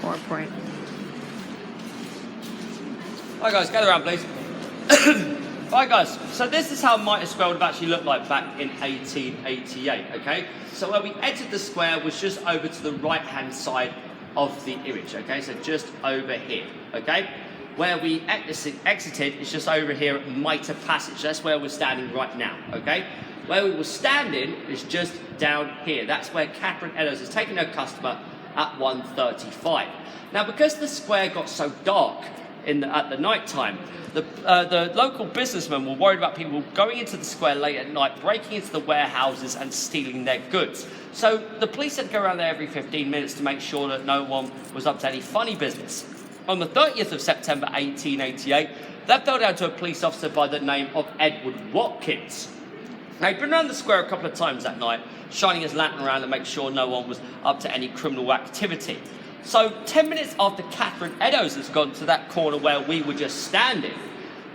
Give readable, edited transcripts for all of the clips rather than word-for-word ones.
PowerPoint. Right guys, gather around please. Right guys, so this is how Mitre Square would have actually looked like back in 1888, okay? So where we entered the square was just over to the right hand side of the image, okay? So just over here, okay? Where we exited is just over here at Mitre Passage. That's where we're standing right now, okay? Where we were standing is just down here. That's where Catherine Eddowes is taking her customer at 1:35. Now, because the square got so dark at the night time, the local businessmen were worried about people going into the square late at night, breaking into the warehouses and stealing their goods. So the police had to go around there every 15 minutes to make sure that no one was up to any funny business. On the 30th of September 1888, that fell down to a police officer by the name of Edward Watkins. Now, he'd been around the square a couple of times that night, shining his lantern around to make sure no one was up to any criminal activity. So 10 minutes after Catherine Eddowes has gone to that corner where we were just standing,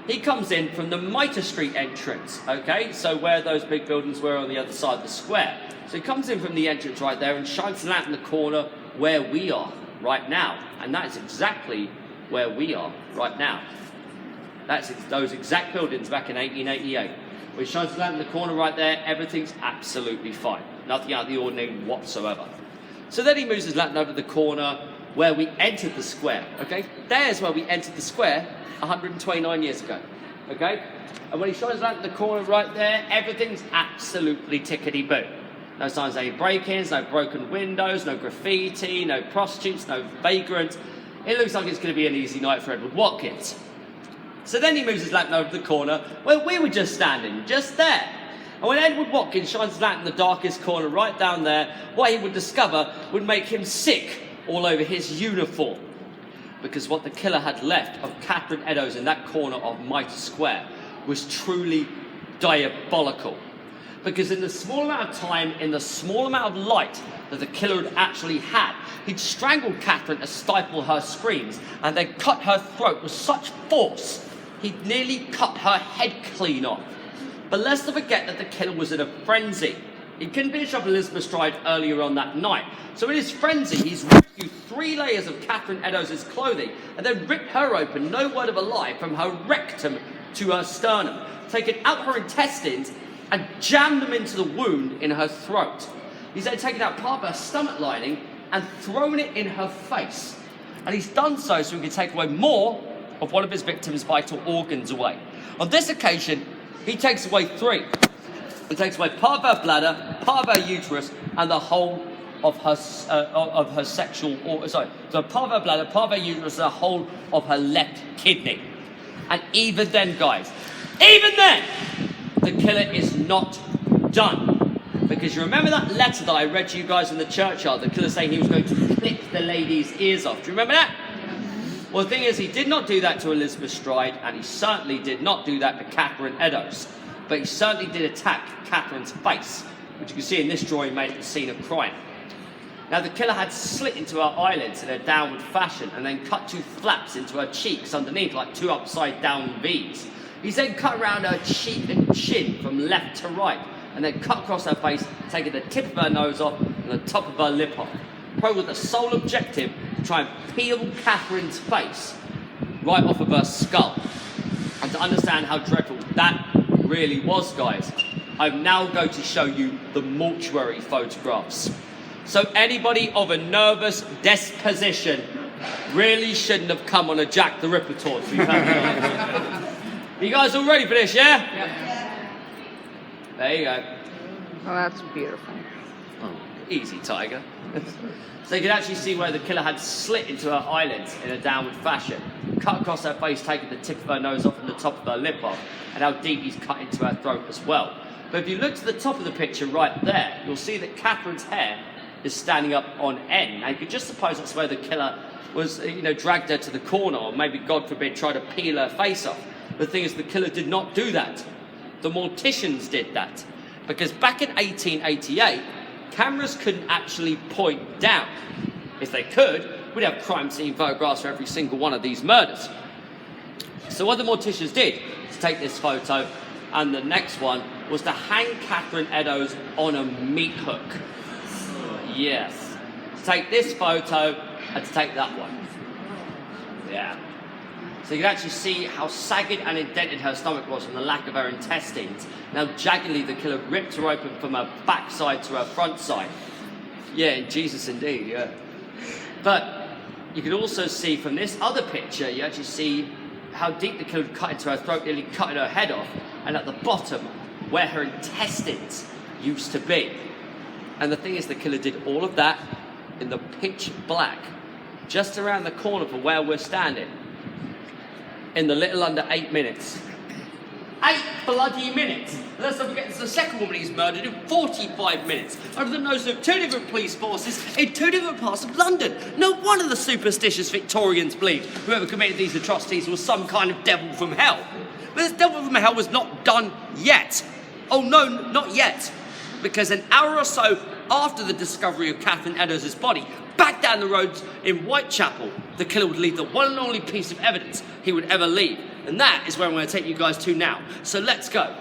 he comes in from the Mitre Street entrance, okay? So where those big buildings were on the other side of the square. So he comes in from the entrance right there and shines the lantern in the corner where we are right now. And that is exactly where we are right now. That's those exact buildings back in 1888. Where he shines the lantern in the corner right there, everything's absolutely fine. Nothing out of the ordinary whatsoever. So then he moves his lantern over to the corner where we entered the square, okay? There's where we entered the square 129 years ago, okay? And when he shines his lantern in the corner right there, everything's absolutely tickety-boo. No signs of any break-ins, no broken windows, no graffiti, no prostitutes, no vagrants. It looks like it's going to be an easy night for Edward Watkins. So then he moves his lantern over to the corner where we were just standing, just there. And when Edward Watkins shines his lantern in the darkest corner right down there, what he would discover would make him sick all over his uniform. Because what the killer had left of Catherine Eddowes in that corner of Mitre Square was truly diabolical. Because in the small amount of time, in the small amount of light that the killer had actually had, he'd strangled Catherine to stifle her screams and then cut her throat with such force, he'd nearly cut her head clean off. But let's not forget that the killer was in a frenzy. He couldn't finish up Elizabeth Stride earlier on that night. So in his frenzy, he's ripped through 3 layers of Catherine Eddowes' clothing and then ripped her open, no word of a lie, from her rectum to her sternum, taken out her intestines and jammed them into the wound in her throat. He's then taken out part of her stomach lining and thrown it in her face. And he's done so he can take away more of one of his victims' vital organs away. On this occasion, he takes away 3. He takes away part of her bladder, part of her uterus, and the whole of her sexual, so part of her bladder, part of her uterus, and the whole of her left kidney. And even then, guys, even then, the killer is not done. Because you remember that letter that I read to you guys in the churchyard, the killer saying he was going to clip the lady's ears off. Do you remember that? Well, the thing is, he did not do that to Elizabeth Stride, and he certainly did not do that to Catherine Eddowes. But he certainly did attack Catherine's face, which you can see in this drawing made at the scene of crime. Now, the killer had slit into her eyelids in a downward fashion, and then cut 2 flaps into her cheeks underneath, like 2 upside-down V's. He's then cut around her cheek and chin from left to right, and then cut across her face, taking the tip of her nose off and the top of her lip off. Probably with the sole objective to try and peel Catherine's face right off of her skull. And to understand how dreadful that really was, guys, I'm now going to show you the mortuary photographs. So anybody of a nervous disposition really shouldn't have come on a Jack the Ripper tour. You guys all ready for this, yeah? Yeah. There you go. Oh, that's beautiful. Oh, easy, Tiger. So you can actually see where the killer had slit into her eyelids in a downward fashion, cut across her face, taking the tip of her nose off and the top of her lip off, and how deep he's cut into her throat as well. But if you look to the top of the picture right there, you'll see that Catherine's hair is standing up on end. Now you could just suppose that's where the killer was, dragged her to the corner, or maybe, God forbid, tried to peel her face off. The thing is, the killer did not do that. The morticians did that. Because back in 1888, cameras couldn't actually point down. If they could, we'd have crime scene photographs for every single one of these murders. So what the morticians did was take this photo, and the next one was to hang Catherine Eddowes on a meat hook. Yes. Take this photo and to take that one. Yeah. So you can actually see how sagged and indented her stomach was from the lack of her intestines. Now jaggedly the killer ripped her open from her backside to her front side. Yeah, Jesus indeed, yeah. But you can also see from this other picture, you actually see how deep the killer cut into her throat, nearly cutting her head off, and at the bottom, where her intestines used to be. And the thing is, the killer did all of that in the pitch black, just around the corner from where we're standing, in the little under 8 minutes. 8 bloody minutes! And let's not forget, the second woman he's murdered in 45 minutes, under the nose of 2 different police forces in 2 different parts of London. No wonder the superstitious Victorians believed whoever committed these atrocities was some kind of devil from hell. But this devil from hell was not done yet. Oh no, not yet. Because an hour or so after the discovery of Catherine Eddowes' body, back down the road in Whitechapel, the killer would leave the one and only piece of evidence he would ever leave. And that is where I'm going to take you guys to now. So let's go.